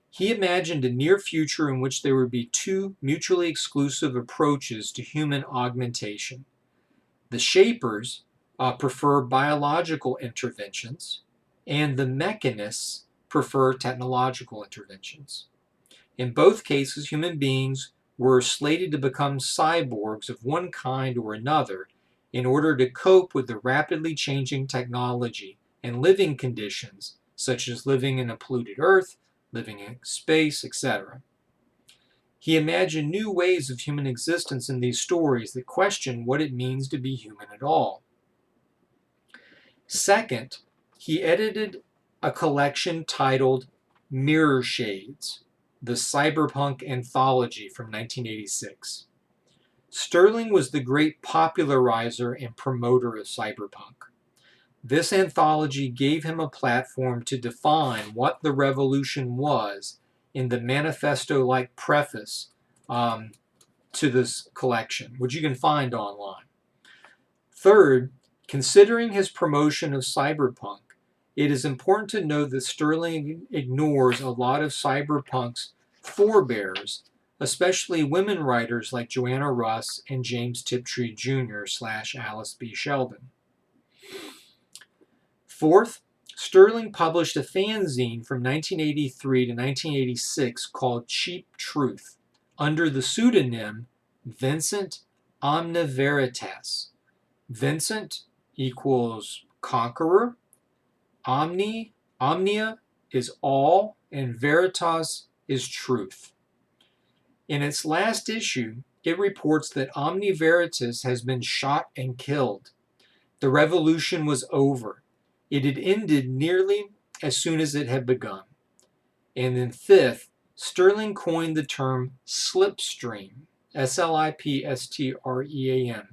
He imagined a near future in which there would be 2 mutually exclusive approaches to human augmentation. The Shapers prefer biological interventions, and the Mechanists prefer technological interventions. In both cases, human beings were slated to become cyborgs of one kind or another in order to cope with the rapidly changing technology and living conditions, such as living in a polluted Earth, living in space, etc. He imagined new ways of human existence in these stories that question what it means to be human at all. Second, he edited a collection titled Mirror Shades, the Cyberpunk Anthology from 1986. Sterling was the great popularizer and promoter of cyberpunk. This anthology gave him a platform to define what the revolution was in the manifesto-like preface to this collection, which you can find online. Third, considering his promotion of cyberpunk, it is important to note that Sterling ignores a lot of cyberpunk's forebears, especially women writers like Joanna Russ and James Tiptree Jr. / Alice B. Sheldon. Fourth, Sterling published a fanzine from 1983 to 1986 called Cheap Truth under the pseudonym Vincent Omniveritas. Vincent equals conqueror, omnia is all, and veritas is truth. In its last issue, it reports that Omniveritas has been shot and killed. The revolution was over. It had ended nearly as soon as it had begun. And then fifth, Sterling coined the term slipstream, Slipstream.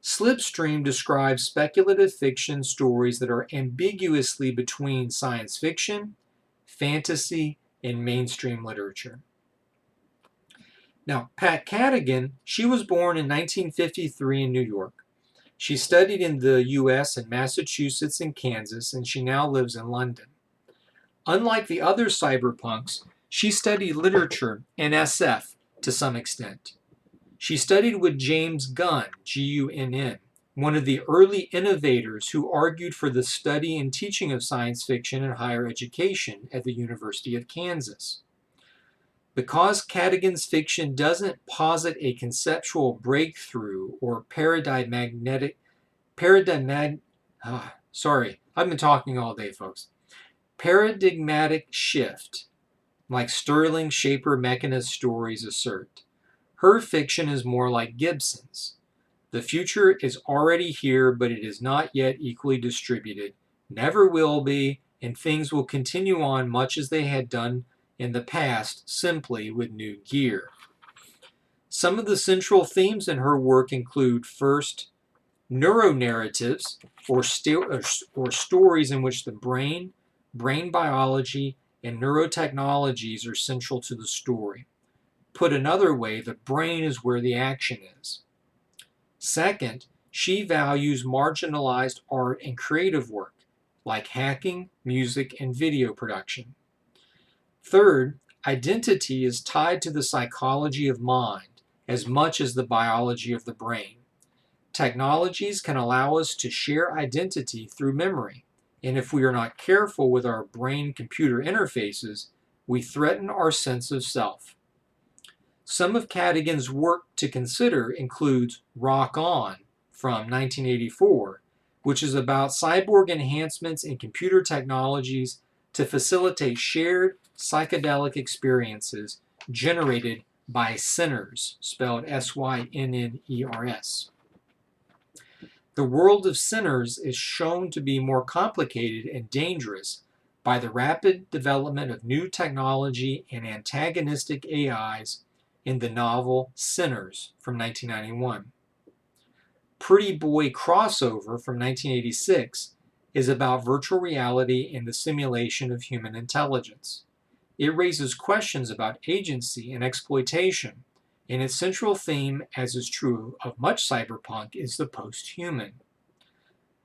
Slipstream describes speculative fiction stories that are ambiguously between science fiction, fantasy, and mainstream literature. Now, Pat Cadigan, she was born in 1953 in New York. She studied in the U.S. in Massachusetts and Kansas, and she now lives in London. Unlike the other cyberpunks, she studied literature and SF to some extent. She studied with James Gunn, Gunn, one of the early innovators who argued for the study and teaching of science fiction in higher education at the University of Kansas. Because Cadigan's fiction doesn't posit a conceptual breakthrough or paradigmatic shift, like Sterling Shaper Mechanist stories assert. Her fiction is more like Gibson's. The future is already here, but it is not yet equally distributed, never will be, and things will continue on much as they had done in the past, simply with new gear. Some of the central themes in her work include, first, neuronarratives, or stories in which the brain biology, and neurotechnologies are central to the story. Put another way, the brain is where the action is. Second, she values marginalized art and creative work, like hacking, music, and video production. Third, identity is tied to the psychology of mind as much as the biology of the brain. Technologies can allow us to share identity through memory, and if we are not careful with our brain-computer interfaces, we threaten our sense of self. Some of Cadigan's work to consider includes Rock On from 1984, which is about cyborg enhancements in computer technologies to facilitate shared psychedelic experiences generated by sinners, spelled S-Y-N-N-E-R-S. The world of sinners is shown to be more complicated and dangerous by the rapid development of new technology and antagonistic AIs in the novel Sinners from 1991. Pretty Boy Crossover from 1986 is about virtual reality and the simulation of human intelligence. It raises questions about agency and exploitation, and its central theme, as is true of much cyberpunk, is the post-human.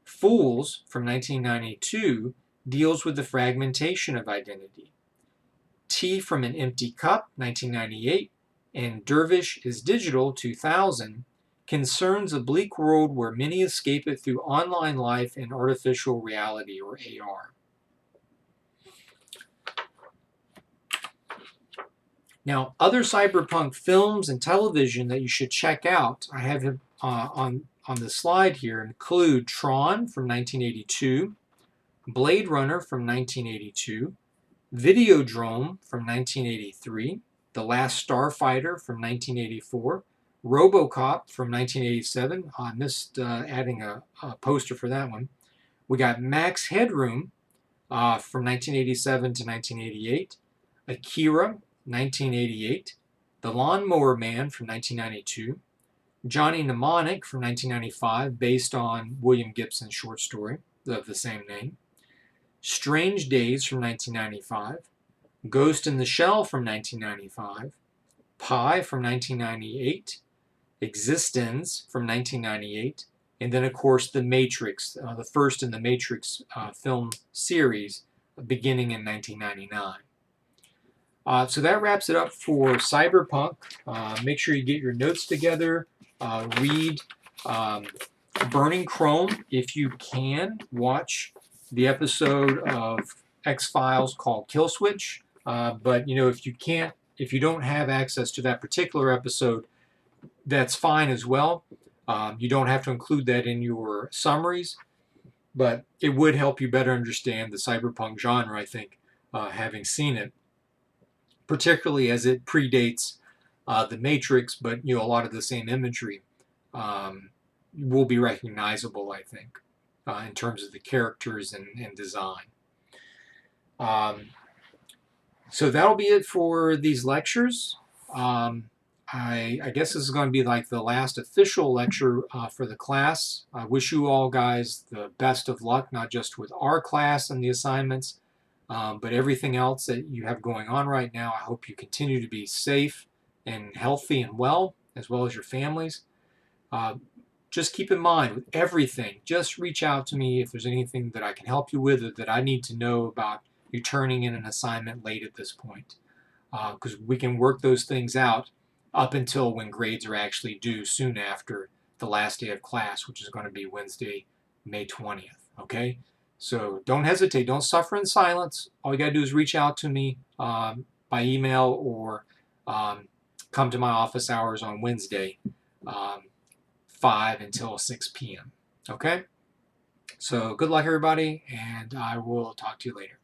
Fools from 1992 deals with the fragmentation of identity. Tea from an Empty Cup, 1998, and Dervish is Digital, 2000, concerns a bleak world where many escape it through online life and artificial reality, or AR. Now, other cyberpunk films and television that you should check out, I have on the slide here, include Tron from 1982, Blade Runner from 1982, Videodrome from 1983, The Last Starfighter from 1984, RoboCop from 1987. I missed adding a poster for that one. We got Max Headroom from 1987 to 1988, Akira, 1988, The Lawnmower Man from 1992, Johnny Mnemonic from 1995, based on William Gibson's short story of the same name, Strange Days from 1995, Ghost in the Shell from 1995, Pi from 1998, Existence from 1998, and then, of course, The Matrix, the first in the Matrix film series, beginning in 1999. So that wraps it up for Cyberpunk. Make sure you get your notes together. Read Burning Chrome if you can. Watch the episode of X-Files called Kill Switch. But if you can't, if you don't have access to that particular episode, that's fine as well. You don't have to include that in your summaries, but it would help you better understand the cyberpunk genre, I think, having seen it, particularly as it predates The Matrix, but a lot of the same imagery will be recognizable, I think, in terms of the characters and design. So that'll be it for these lectures. I guess this is going to be like the last official lecture for the class. I wish you all guys the best of luck, not just with our class and the assignments, but everything else that you have going on right now. I hope you continue to be safe and healthy and well as your families. Just keep in mind with everything, just reach out to me if there's anything that I can help you with or that I need to know about you turning in an assignment late at this point. Because we can work those things out up until when grades are actually due soon after the last day of class, which is going to be Wednesday, May 20th. Okay? So don't hesitate. Don't suffer in silence. All you got to do is reach out to me by email or come to my office hours on Wednesday, 5 until 6 p.m. Okay? So good luck, everybody, and I will talk to you later.